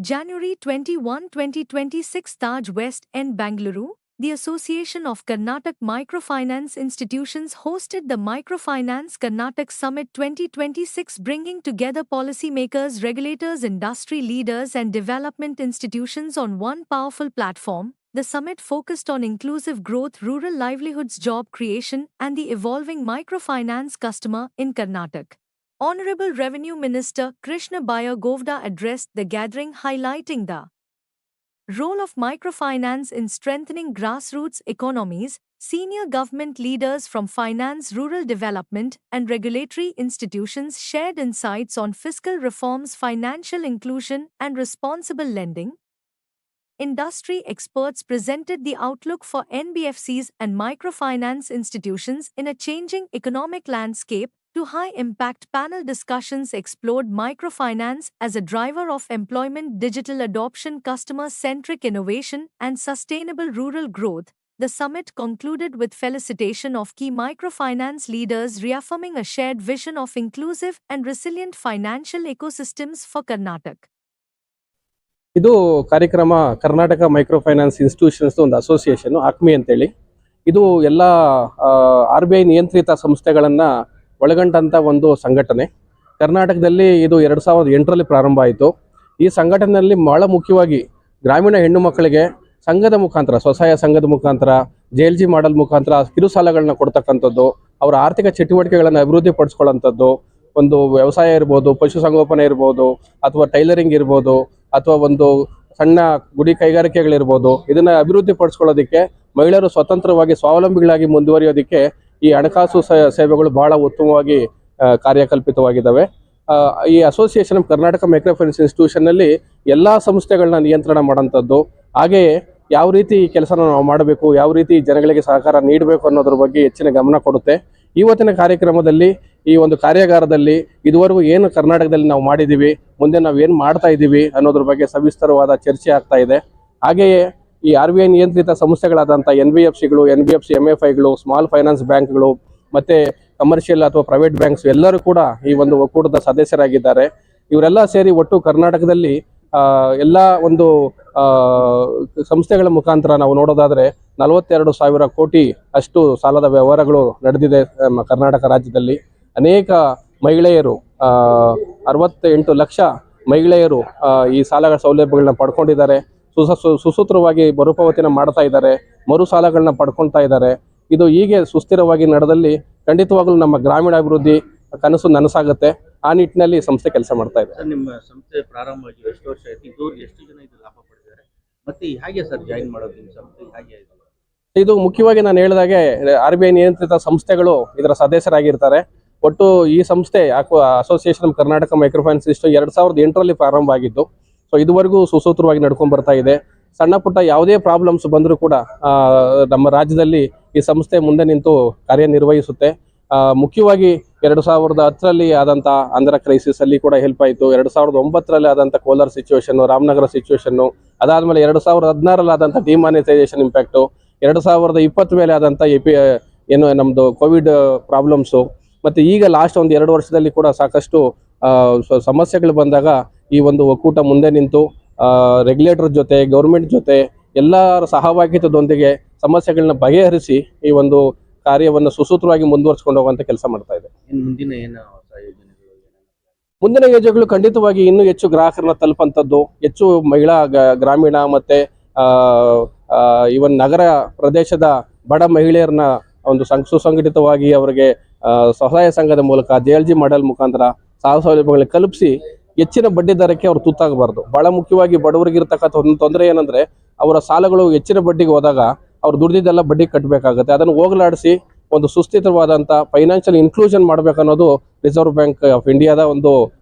January 21, 2026 Taj West End Bangalore, the Association of Karnataka Microfinance Institutions hosted the Microfinance Karnataka Summit 2026, bringing together policymakers, regulators, industry leaders and development institutions on one powerful platform. The summit focused on inclusive growth, rural livelihoods, job creation and the evolving microfinance customer in Karnataka. Honorable Revenue Minister Krishna Baya Govda addressed the gathering, highlighting the role of microfinance in strengthening grassroots economies. Senior government leaders from finance, rural development, and regulatory institutions shared insights on fiscal reforms, financial inclusion, and responsible lending. Industry experts presented the outlook for NBFCs and microfinance institutions in a changing economic landscape. To high-impact panel discussions explored microfinance as a driver of employment, digital adoption, customer-centric innovation, and sustainable rural growth. The summit concluded with felicitation of key microfinance leaders, reaffirming a shared vision of inclusive and resilient financial ecosystems for Karnataka. ಇದು ಕಾರ್ಯಕ್ರಮ Karnataka micro finance institutions ಒಂದು association ಆಕ್ಮಿ ಅಂತೇಳಿ. ಇದು ಎಲ್ಲ RBI ನಿಯಂತ್ರಿತ ಸಂಸ್ಥೆಗಳನ್ನು ಒಳಗೊಂಡಂಥ ಒಂದು ಸಂಘಟನೆ. ಕರ್ನಾಟಕದಲ್ಲಿ ಇದು 2008ರಲ್ಲಿ ಪ್ರಾರಂಭ ಆಯಿತು. ಈ ಸಂಘಟನೆಯಲ್ಲಿ ಬಹಳ ಮುಖ್ಯವಾಗಿ ಗ್ರಾಮೀಣ ಹೆಣ್ಣು ಮಕ್ಕಳಿಗೆ ಸಂಘದ ಮುಖಾಂತರ, ಸ್ವಸಹಾಯ ಸಂಘದ ಮುಖಾಂತರ, JLG ಮಾಡೆಲ್ ಮುಖಾಂತರ ಕಿರು ಸಾಲಗಳನ್ನ ಕೊಡ್ತಕ್ಕಂಥದ್ದು, ಅವರ ಆರ್ಥಿಕ ಚಟುವಟಿಕೆಗಳನ್ನು ಅಭಿವೃದ್ಧಿ ಪಡಿಸ್ಕೊಳ್ಳೋಂಥದ್ದು, ಒಂದು ವ್ಯವಸಾಯ ಇರ್ಬೋದು, ಪಶುಸಂಗೋಪನೆ ಇರ್ಬೋದು, ಅಥವಾ ಟೈಲರಿಂಗ್ ಇರ್ಬೋದು, ಅಥವಾ ಒಂದು ಸಣ್ಣ ಗುಡಿ ಕೈಗಾರಿಕೆಗಳಿರ್ಬೋದು, ಇದನ್ನು ಅಭಿವೃದ್ಧಿ ಪಡಿಸ್ಕೊಳ್ಳೋದಕ್ಕೆ ಮಹಿಳೆಯರು ಸ್ವತಂತ್ರವಾಗಿ ಸ್ವಾವಲಂಬಿಗಳಾಗಿ ಮುಂದುವರಿಯೋದಕ್ಕೆ ಈ ಹಣಕಾಸು ಸೇವೆಗಳು ಬಹಳ ಉತ್ತಮವಾಗಿ ಕಾರ್ಯಕಲ್ಪಿತವಾಗಿದ್ದಾವೆ. ಈ association of Karnataka micro finance ಇನ್ಸ್ಟಿಟ್ಯೂಷನ್ನಲ್ಲಿ ಎಲ್ಲ ಸಂಸ್ಥೆಗಳನ್ನ ನಿಯಂತ್ರಣ ಮಾಡೋಂಥದ್ದು, ಹಾಗೆಯೇ ಯಾವ ರೀತಿ ಈ ಕೆಲಸ ನಾವು ಮಾಡಬೇಕು, ಯಾವ ರೀತಿ ಜನಗಳಿಗೆ ಸಹಕಾರ ನೀಡಬೇಕು ಅನ್ನೋದ್ರ ಬಗ್ಗೆ ಹೆಚ್ಚಿನ ಗಮನ ಕೊಡುತ್ತೆ. ಇವತ್ತಿನ ಕಾರ್ಯಕ್ರಮದಲ್ಲಿ, ಈ ಒಂದು ಕಾರ್ಯಾಗಾರದಲ್ಲಿ ಇದುವರೆಗೂ ಏನು ಕರ್ನಾಟಕದಲ್ಲಿ ನಾವು ಮಾಡಿದ್ದೀವಿ, ಮುಂದೆ ನಾವು ಏನು ಮಾಡ್ತಾ ಇದ್ದೀವಿ ಅನ್ನೋದ್ರ ಬಗ್ಗೆ ಸವಿಸ್ತರವಾದ ಚರ್ಚೆ ಆಗ್ತಾ ಇದೆ. ಹಾಗೆಯೇ ಈ RBI ನಿಯಂತ್ರಿತ ಸಂಸ್ಥೆಗಳಾದಂಥ NBFCಗಳು, NBFC MFIಗಳು, ಸ್ಮಾಲ್ ಫೈನಾನ್ಸ್ ಬ್ಯಾಂಕ್ಗಳು ಮತ್ತು ಕಮರ್ಷಿಯಲ್ ಅಥವಾ ಪ್ರೈವೇಟ್ ಬ್ಯಾಂಕ್ಸ್ ಎಲ್ಲರೂ ಕೂಡ ಈ ಒಂದು ಒಕ್ಕೂಟದ ಸದಸ್ಯರಾಗಿದ್ದಾರೆ. ಇವರೆಲ್ಲ ಸೇರಿ ಒಟ್ಟು ಕರ್ನಾಟಕದಲ್ಲಿ ಎಲ್ಲ ಒಂದು ಸಂಸ್ಥೆಗಳ ಮುಖಾಂತರ ನಾವು ನೋಡೋದಾದರೆ 42,000 ಕೋಟಿ ಅಷ್ಟು ಸಾಲದ ವ್ಯವಹಾರಗಳು ನಡೆದಿದೆ ಕರ್ನಾಟಕ ರಾಜ್ಯದಲ್ಲಿ. ಅನೇಕ ಮಹಿಳೆಯರು, 68 ಲಕ್ಷ ಮಹಿಳೆಯರು ಈ ಸಾಲಗಳ ಸೌಲಭ್ಯಗಳನ್ನ ಪಡ್ಕೊಂಡಿದ್ದಾರೆ. ಸುಸೂತ್ರವಾಗಿ ಮರುಪಾವತಿನ ಮಾಡ್ತಾ ಇದ್ದಾರೆ, ಮರು ಸಾಲಗಳನ್ನ ಪಡ್ಕೊಳ್ತಾ ಇದ್ದಾರೆ. ಇದು ಹೀಗೆ ಸುಸ್ಥಿರವಾಗಿ ನಡೆದಲ್ಲಿ ಖಂಡಿತವಾಗ್ಲೂ ನಮ್ಮ ಗ್ರಾಮೀಣ ಅಭಿವೃದ್ಧಿ ಕನಸು ನನಸಾಗುತ್ತೆ. ಆ ನಿಟ್ಟಿನಲ್ಲಿ ಸಂಸ್ಥೆ ಕೆಲಸ ಮಾಡ್ತಾ ಇದೆ. ನಿಮ್ಮ ಸಂಸ್ಥೆ ಪ್ರಾರಂಭವಾಗಿ ಎಷ್ಟು ವರ್ಷ ಆಯ್ತು? ಇದುವರೆಗೆ ಎಷ್ಟು ಜನ ಇದು ಲಾಭ ಪಡೆದಿದ್ದಾರೆ? ಮತ್ತೆ ಹೇಗೆ ಸರ್ ಜಾಯಿನ್ ಮಾಡೋದು ನಿಮ್ಮ ಸಂಸ್ಥೆ ಹೇಗೆ? ಇದು ಮುಖ್ಯವಾಗಿ ನಾನು ಹೇಳಿದಾಗೆ RBI ನಿಯಂತ್ರಿತ ಸಂಸ್ಥೆಗಳು ಇದರ ಸದಸ್ಯರಾಗಿರ್ತಾರೆ. ಒಟ್ಟು ಈ ಸಂಸ್ಥೆ association of Karnataka micro finance institution 2008ರಲ್ಲಿ ಪ್ರಾರಂಭ ಆಗಿದ್ದು. ಸೊ ಇದುವರೆಗೂ ಸುಸೂತ್ರವಾಗಿ ನಡ್ಕೊಂಡು ಬರ್ತಾ ಇದೆ. ಸಣ್ಣ ಪುಟ್ಟ ಯಾವುದೇ ಪ್ರಾಬ್ಲಮ್ಸ್ ಬಂದರೂ ಕೂಡ ನಮ್ಮ ರಾಜ್ಯದಲ್ಲಿ ಈ ಸಂಸ್ಥೆ ಮುಂದೆ ನಿಂತು ಕಾರ್ಯನಿರ್ವಹಿಸುತ್ತೆ. ಮುಖ್ಯವಾಗಿ 2010ರಲ್ಲಿ ಆದಂಥ ಆಂಧ್ರ ಕ್ರೈಸಿಸ್ ಅಲ್ಲಿ ಕೂಡ ಹೆಲ್ಪ್ ಆಯಿತು. 2009ರಲ್ಲಿ ಆದಂಥ ಕೋಲಾರ ಸಿಚುವೇಶನ್ನು, ರಾಮನಗರ ಸಿಚುವೇಶನ್ನು, ಅದಾದಮೇಲೆ 2016ರಲ್ಲಿ ಆದಂಥ ಡಿಮಾನಿಟೈಸೇಷನ್ ಇಂಪ್ಯಾಕ್ಟು, 2020 ಮೇಲೆ ಆದಂಥ ಏನು ನಮ್ಮದು ಕೋವಿಡ್ ಪ್ರಾಬ್ಲಮ್ಸು, ಮತ್ತು ಈಗ ಲಾಸ್ಟ್ ಒಂದು 2 ವರ್ಷದಲ್ಲಿ ಕೂಡ ಸಾಕಷ್ಟು ಸಮಸ್ಯೆಗಳು ಬಂದಾಗ ಈ ಒಂದು ಒಕ್ಕೂಟ ಮುಂದೆ ನಿಂತು ರೆಗ್ಯುಲೇಟರ್ ಜೊತೆ, ಗೌರ್ಮೆಂಟ್ ಜೊತೆ ಎಲ್ಲರ ಸಹಭಾಗಿತ್ವದೊಂದಿಗೆ ಸಮಸ್ಯೆಗಳನ್ನ ಬಗೆಹರಿಸಿ ಈ ಒಂದು ಕಾರ್ಯವನ್ನು ಸುಸೂತ್ರವಾಗಿ ಮುಂದುವರಿಸಿಕೊಂಡು ಹೋಗುವಂಥ ಕೆಲಸ ಮಾಡ್ತಾ ಇದೆ. ಮುಂದಿನ ಯೋಜನೆಗಳು ಖಂಡಿತವಾಗಿ ಇನ್ನೂ ಹೆಚ್ಚು ಗ್ರಾಹಕರನ್ನ ತಲುಪಂಥದ್ದು, ಹೆಚ್ಚು ಮಹಿಳಾ, ಗ್ರಾಮೀಣ ಮತ್ತು ಇವನ್ ನಗರ ಪ್ರದೇಶದ ಬಡ ಮಹಿಳೆಯರನ್ನ ಒಂದು ಸುಸಂಘಟಿತವಾಗಿ ಅವರಿಗೆ ಸ್ವಸಹಾಯ ಸಂಘದ ಮೂಲಕ, JLG ಮಾಡೆಲ್ ಮುಖಾಂತರ ಸಾಲ ಸೌಲಭ್ಯಗಳನ್ನ ಕಲ್ಪಿಸಿ ಹೆಚ್ಚಿನ ಬಡ್ಡಿ ದರಕ್ಕೆ ಅವರು ತುತ್ತಾಗಬಾರ್ದು. ಬಹಳ ಮುಖ್ಯವಾಗಿ ಬಡವರಿಗಿರ್ತಕ್ಕಂಥ ಒಂದು ತೊಂದರೆ ಏನಂದರೆ, ಅವರ ಸಾಲಗಳು ಹೆಚ್ಚಿನ ಬಡ್ಡಿಗೆ ಹೋದಾಗ ಅವ್ರು ದುಡ್ದಿದ್ದೆಲ್ಲ ಬಡ್ಡಿ ಕಟ್ಟಬೇಕಾಗುತ್ತೆ. ಅದನ್ನು ಹೋಗಲಾಡಿಸಿ ಒಂದು ಸುಸ್ಥಿರವಾದಂಥ ಫೈನಾನ್ಷಿಯಲ್ ಇನ್ಕ್ಲೂಷನ್ ಮಾಡಬೇಕನ್ನೋದು ರಿಸರ್ವ್ ಬ್ಯಾಂಕ್ ಆಫ್ ಇಂಡಿಯಾದ ಒಂದು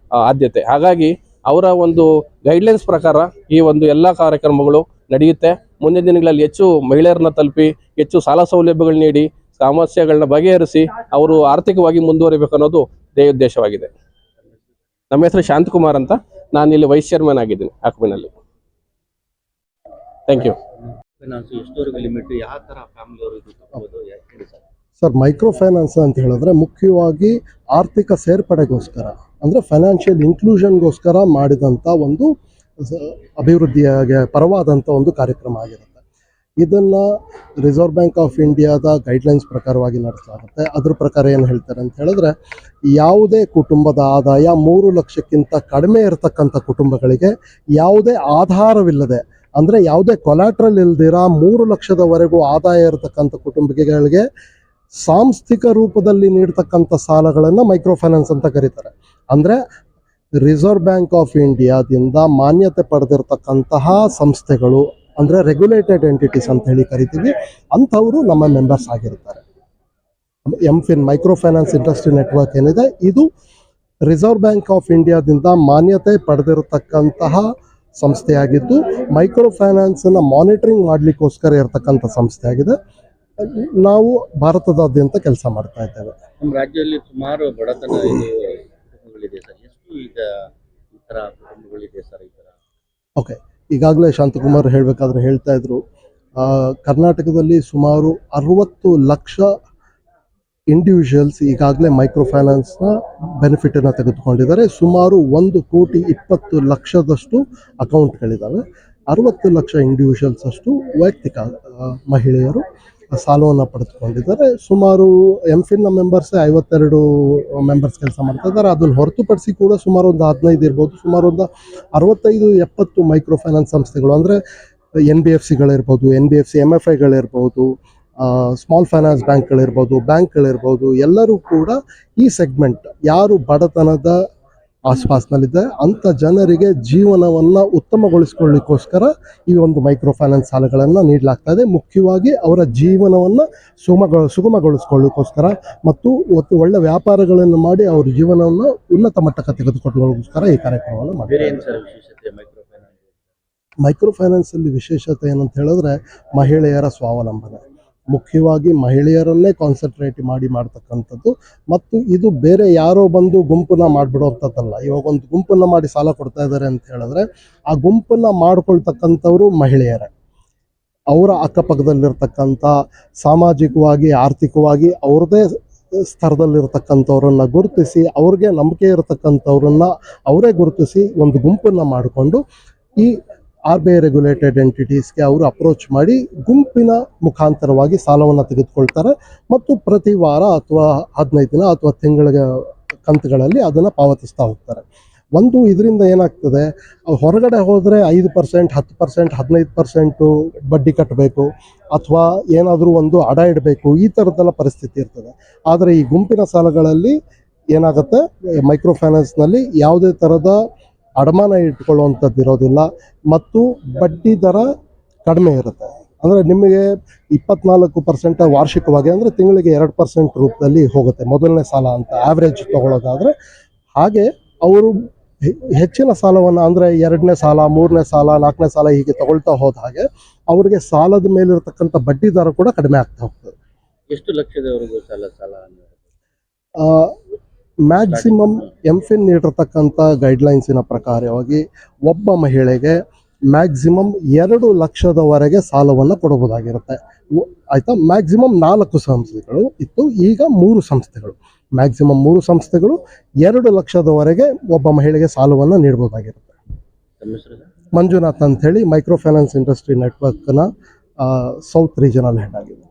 ಆದ್ಯತೆ. ಹಾಗಾಗಿ ಅವರ ಒಂದು ಗೈಡ್ಲೈನ್ಸ್ ಪ್ರಕಾರ ಈ ಒಂದು ಎಲ್ಲ ಕಾರ್ಯಕ್ರಮಗಳು ನಡೆಯುತ್ತೆ. ಮುಂದಿನ ದಿನಗಳಲ್ಲಿ ಹೆಚ್ಚು ಮಹಿಳೆಯರನ್ನ ತಲುಪಿ, ಹೆಚ್ಚು ಸಾಲ ಸೌಲಭ್ಯಗಳು ನೀಡಿ, ಸಮಸ್ಯೆಗಳನ್ನ ಬಗೆಹರಿಸಿ ಅವರು ಆರ್ಥಿಕವಾಗಿ ಮುಂದುವರಿಬೇಕು ಅನ್ನೋದು ಉದ್ದೇಶವಾಗಿದೆ. ನಮ್ಮ ಹೆಸರು ಶಾಂತಕುಮಾರ್ ಅಂತ, ನಾನು ಇಲ್ಲಿ ವೈಸ್ ಚೇರ್ಮನ್ ಆಗಿದ್ದೀನಿ ಆಕ್ಮಿನಲ್ಲಿ. Thank you. Sir, micro finance ಅಂತ ಹೇಳಿದ್ರೆ ಮುಖ್ಯವಾಗಿ ಆರ್ಥಿಕ ಸೇರ್ಪಡೆಗೋಸ್ಕರ, ಅಂದರೆ ಫೈನಾನ್ಷಿಯಲ್ ಇನ್ಕ್ಲೂಷನ್ಗೋಸ್ಕರ ಮಾಡಿದಂಥ ಒಂದು ಅಭಿವೃದ್ಧಿಯ ಪರವಾದಂಥ ಒಂದು ಕಾರ್ಯಕ್ರಮ ಆಗಿರುತ್ತೆ. ಇದನ್ನು ರಿಸರ್ವ್ ಬ್ಯಾಂಕ್ ಆಫ್ ಇಂಡಿಯಾದ ಗೈಡ್ಲೈನ್ಸ್ ಪ್ರಕಾರವಾಗಿ ನಡೆಸಲಾಗುತ್ತೆ. ಅದ್ರ ಪ್ರಕಾರ ಏನು ಹೇಳ್ತಾರೆ ಅಂತ ಹೇಳಿದ್ರೆ, ಯಾವುದೇ ಕುಟುಂಬದ ಆದಾಯ 3 ಲಕ್ಷಕ್ಕಿಂತ ಕಡಿಮೆ ಇರತಕ್ಕಂಥ ಕುಟುಂಬಗಳಿಗೆ ಯಾವುದೇ ಆಧಾರವಿಲ್ಲದೆ, ಅಂದರೆ ಯಾವುದೇ ಕೊಲಾಟ್ರಲ್ ಇಲ್ದಿರ 3 ಲಕ್ಷದವರೆಗೂ ಆದಾಯ ಇರತಕ್ಕಂಥ ಕುಟುಂಬಗಳಿಗೆ ಸಾಂಸ್ಥಿಕ ರೂಪದಲ್ಲಿ ನೀಡ್ತಕ್ಕಂಥ ಸಾಲಗಳನ್ನು ಮೈಕ್ರೋ ಫೈನಾನ್ಸ್ ಅಂತ ಕರೀತಾರೆ. ಅಂದರೆ ರಿಸರ್ವ್ ಬ್ಯಾಂಕ್ ಆಫ್ ಇಂಡಿಯಾದಿಂದ ಮಾನ್ಯತೆ ಪಡೆದಿರತಕ್ಕಂತಹ ಸಂಸ್ಥೆಗಳು, ಅಂದರೆ ರೆಗ್ಯುಲೇಟೆಡ್ ಎಂಟಿಟೀಸ್ ಅಂತ ಹೇಳಿ ಕರಿತೀವಿ, ಅಂಥವರು ನಮ್ಮ ಮೆಂಬರ್ಸ್ ಆಗಿರ್ತಾರೆ. MFIN micro finance industry network ಏನಿದೆ, ಇದು ರಿಸರ್ವ್ ಬ್ಯಾಂಕ್ ಆಫ್ ಇಂಡಿಯಾದಿಂದ ಮಾನ್ಯತೆ ಪಡೆದಿರತಕ್ಕಂತಹ ಸಂಸ್ಥೆಯಾಗಿದ್ದು ಮೈಕ್ರೋ ಫೈನಾನ್ಸನ್ನು ಮಾನಿಟರಿಂಗ್ ಮಾಡಲಿಕ್ಕೋಸ್ಕರ ಇರತಕ್ಕಂಥ ಸಂಸ್ಥೆ ಆಗಿದೆ. ನಾವು ಭಾರತದಾದ್ಯಂತ ಕೆಲಸ ಮಾಡ್ತಾ ಇದ್ದೇವೆ. ನಮ್ಮ ರಾಜ್ಯದಲ್ಲಿ ಸುಮಾರು ಬಡತನ ಕುಟುಂಬಗಳಿದೆ ಸರ್. ಎಷ್ಟು ಈಗ ಈ ಥರ ಕುಟುಂಬಗಳಿದೆ ಸರ್ ಈ ಥರ? ಓಕೆ, ಈಗಾಗಲೇ ಶಾಂತಕುಮಾರ್ ಹೇಳಬೇಕಾದ್ರೆ ಹೇಳ್ತಾ ಇದ್ರು, ಕರ್ನಾಟಕದಲ್ಲಿ ಸುಮಾರು 60 ಲಕ್ಷ ಇಂಡಿವಿಜುವಲ್ಸ್ ಈಗಾಗಲೇ ಮೈಕ್ರೋ ಫೈನಾನ್ಸ್ನ ಬೆನಿಫಿಟನ್ನು ತೆಗೆದುಕೊಂಡಿದ್ದಾರೆ. ಸುಮಾರು 1,20,00,000 ಅಕೌಂಟ್ಗಳಿದ್ದಾವೆ. 60 ಲಕ್ಷ ಇಂಡಿವಿಜುವಲ್ಸ್ ಅಷ್ಟು ವೈಯಕ್ತಿಕ ಮಹಿಳೆಯರು ಸಾಲವನ್ನು ಪಡೆದುಕೊಂಡಿದ್ದಾರೆ. ಸುಮಾರು MFIN ಮೆಂಬರ್ಸೇ 52 ಮೆಂಬರ್ಸ್ ಕೆಲಸ ಮಾಡ್ತಾ ಇದ್ದಾರೆ. ಅದನ್ನು ಹೊರತುಪಡಿಸಿ ಕೂಡ ಸುಮಾರು ಒಂದು 15 ಇರ್ಬೋದು, ಸುಮಾರು ಒಂದು 65-70 ಮೈಕ್ರೋ ಫೈನಾನ್ಸ್ ಸಂಸ್ಥೆಗಳು, ಅಂದರೆ NBFCಗಳಿರ್ಬೋದು, NBFC MFIಗಳಿರ್ಬೋದು, ಸ್ಮಾಲ್ ಫೈನಾನ್ಸ್ ಬ್ಯಾಂಕ್ಗಳಿರ್ಬೋದು, ಎಲ್ಲರೂ ಕೂಡ ಈ ಸೆಗ್ಮೆಂಟ್, ಯಾರು ಬಡತನದ ಆಸ್ಪಾಸ್ನಲ್ಲಿದೆ ಅಂಥ ಜನರಿಗೆ ಜೀವನವನ್ನು ಉತ್ತಮಗೊಳಿಸ್ಕೊಳ್ಳಿಕ್ಕೋಸ್ಕರ ಈ ಒಂದು ಮೈಕ್ರೋ ಫೈನಾನ್ಸ್ ಸಾಲಗಳನ್ನು ನೀಡಲಾಗ್ತಾ ಇದೆ. ಮುಖ್ಯವಾಗಿ ಅವರ ಜೀವನವನ್ನು ಸುಗಮಗೊಳಿಸ್ಕೊಳ್ಳಿಕ್ಕೋಸ್ಕರ ಮತ್ತು ಒಳ್ಳೆ ವ್ಯಾಪಾರಗಳನ್ನು ಮಾಡಿ ಅವ್ರ ಜೀವನವನ್ನು ಉನ್ನತ ಮಟ್ಟಕ್ಕೆ ತೆಗೆದುಕೊಳ್ಳೋಕ್ಕೋಸ್ಕರ ಈ ಕಾರ್ಯಕ್ರಮವನ್ನು ಬೇರೆ ಮಾಡ್ತಾರೆ. ಏನು ಸರ್ ವಿಶೇಷತೆ ಮೈಕ್ರೋ ಫೈನಾನ್ಸಲ್ಲಿ ವಿಶೇಷತೆ ಏನಂತ ಹೇಳಿದ್ರೆ, ಮಹಿಳೆಯರ ಸ್ವಾವಲಂಬನೆ, ಮುಖ್ಯವಾಗಿ ಮಹಿಳೆಯರನ್ನೇ ಕಾನ್ಸಂಟ್ರೇಟ್ ಮಾಡಿ ಮಾಡ್ತಕ್ಕಂಥದ್ದು. ಮತ್ತು ಇದು ಬೇರೆ ಯಾರೋ ಬಂದು ಗುಂಪನ್ನು ಮಾಡಿಬಿಡುವಂಥದ್ದಲ್ಲ. ಇವಾಗ ಒಂದು ಗುಂಪನ್ನು ಮಾಡಿ ಸಾಲ ಕೊಡ್ತಾ ಇದ್ದಾರೆ ಅಂತ ಹೇಳಿದ್ರೆ, ಆ ಗುಂಪನ್ನು ಮಾಡ್ಕೊಳ್ತಕ್ಕಂಥವ್ರು ಮಹಿಳೆಯರೇ. ಅವರ ಅಕ್ಕಪಕ್ಕದಲ್ಲಿರ್ತಕ್ಕಂಥ ಸಾಮಾಜಿಕವಾಗಿ, ಆರ್ಥಿಕವಾಗಿ ಅವ್ರದ್ದೇ ಸ್ತರದಲ್ಲಿರ್ತಕ್ಕಂಥವ್ರನ್ನ ಗುರುತಿಸಿ, ಅವ್ರಿಗೆ ನಂಬಿಕೆ ಇರತಕ್ಕಂಥವ್ರನ್ನ ಅವರೇ ಗುರುತಿಸಿ ಒಂದು ಗುಂಪನ್ನು ಮಾಡಿಕೊಂಡು ಈ RBI ರೆಗ್ಯುಲೇಟೆಡ್ ಎಂಟಿಟೀಸ್ಗೆ ಅವರು ಅಪ್ರೋಚ್ ಮಾಡಿ ಗುಂಪಿನ ಮುಖಾಂತರವಾಗಿ ಸಾಲವನ್ನು ತೆಗೆದುಕೊಳ್ತಾರೆ ಮತ್ತು ಪ್ರತಿ ವಾರ ಅಥವಾ 15 ದಿನ ಅಥವಾ ತಿಂಗಳ ಕಂತುಗಳಲ್ಲಿ ಅದನ್ನು ಪಾವತಿಸ್ತಾ ಹೋಗ್ತಾರೆ. ಇದರಿಂದ ಏನಾಗ್ತದೆ, ಹೊರಗಡೆ ಹೋದರೆ 5%, 10%, 15% ಬಡ್ಡಿ ಕಟ್ಟಬೇಕು ಅಥವಾ ಏನಾದರೂ ಒಂದು ಅಡ ಇಡಬೇಕು, ಈ ಥರದ್ದೆಲ್ಲ ಪರಿಸ್ಥಿತಿ ಇರ್ತದೆ. ಆದರೆ ಈ ಗುಂಪಿನ ಸಾಲಗಳಲ್ಲಿ ಏನಾಗುತ್ತೆ, ಮೈಕ್ರೋ ಫೈನಾನ್ಸ್ನಲ್ಲಿ ಯಾವುದೇ ಥರದ ಅಡಮಾನ ಇಟ್ಕೊಳ್ಳುವಂಥದ್ದು ಇರೋದಿಲ್ಲ ಮತ್ತು ಬಡ್ಡಿ ದರ ಕಡಿಮೆ ಇರುತ್ತೆ. ಅಂದರೆ ನಿಮಗೆ 24% ವಾರ್ಷಿಕವಾಗಿ, ಅಂದರೆ ತಿಂಗಳಿಗೆ 2% ರೂಪದಲ್ಲಿ ಹೋಗುತ್ತೆ ಮೊದಲನೇ ಸಾಲ ಅಂತ ಆವ್ರೇಜ್ ತೊಗೊಳ್ಳೋದಾದರೆ. ಹಾಗೆ ಅವರು ಹೆಚ್ಚಿನ ಸಾಲವನ್ನು, ಅಂದರೆ 2ನೇ ಸಾಲ, 3ನೇ ಸಾಲ, 4ನೇ ಸಾಲ ಹೀಗೆ ತಗೊಳ್ತಾ ಹೋದ ಹಾಗೆ ಅವರಿಗೆ ಸಾಲದ ಮೇಲಿರ್ತಕ್ಕಂಥ ಬಡ್ಡಿ ದರ ಕೂಡ ಕಡಿಮೆ ಆಗ್ತಾ ಹೋಗ್ತದೆ. ಎಷ್ಟು ಲಕ್ಷದವರೆಗೂ ಸಾಲ ಮ್ಯಾಕ್ಸಿಮಮ್ MFIN ನೀಡಿರ್ತಕ್ಕಂಥ ಗೈಡ್ಲೈನ್ಸಿನ ಪ್ರಕಾರವಾಗಿ ಒಬ್ಬ ಮಹಿಳೆಗೆ ಮ್ಯಾಕ್ಸಿಮಮ್ 2 ಲಕ್ಷದವರೆಗೆ ಸಾಲವನ್ನು ಕೊಡಬಹುದಾಗಿರುತ್ತೆ. ಆಯಿತಾ, ಮ್ಯಾಕ್ಸಿಮಮ್ 4 ಸಂಸ್ಥೆಗಳು ಇತ್ತು, ಈಗ 3 ಸಂಸ್ಥೆಗಳು, ಮ್ಯಾಕ್ಸಿಮಮ್ 3 ಸಂಸ್ಥೆಗಳು 2 ಲಕ್ಷದವರೆಗೆ ಒಬ್ಬ ಮಹಿಳೆಗೆ ಸಾಲವನ್ನು ನೀಡಬಹುದಾಗಿರುತ್ತೆ. ಮಂಜುನಾಥ್ ಅಂತ ಹೇಳಿ ಮೈಕ್ರೋ ಫೈನಾನ್ಸ್ ಇಂಡಸ್ಟ್ರಿ ನೆಟ್ವರ್ಕ್ನ ಸೌತ್ ರೀಜನಲ್ ಹೆಡ್ ಆಗಿದೆ.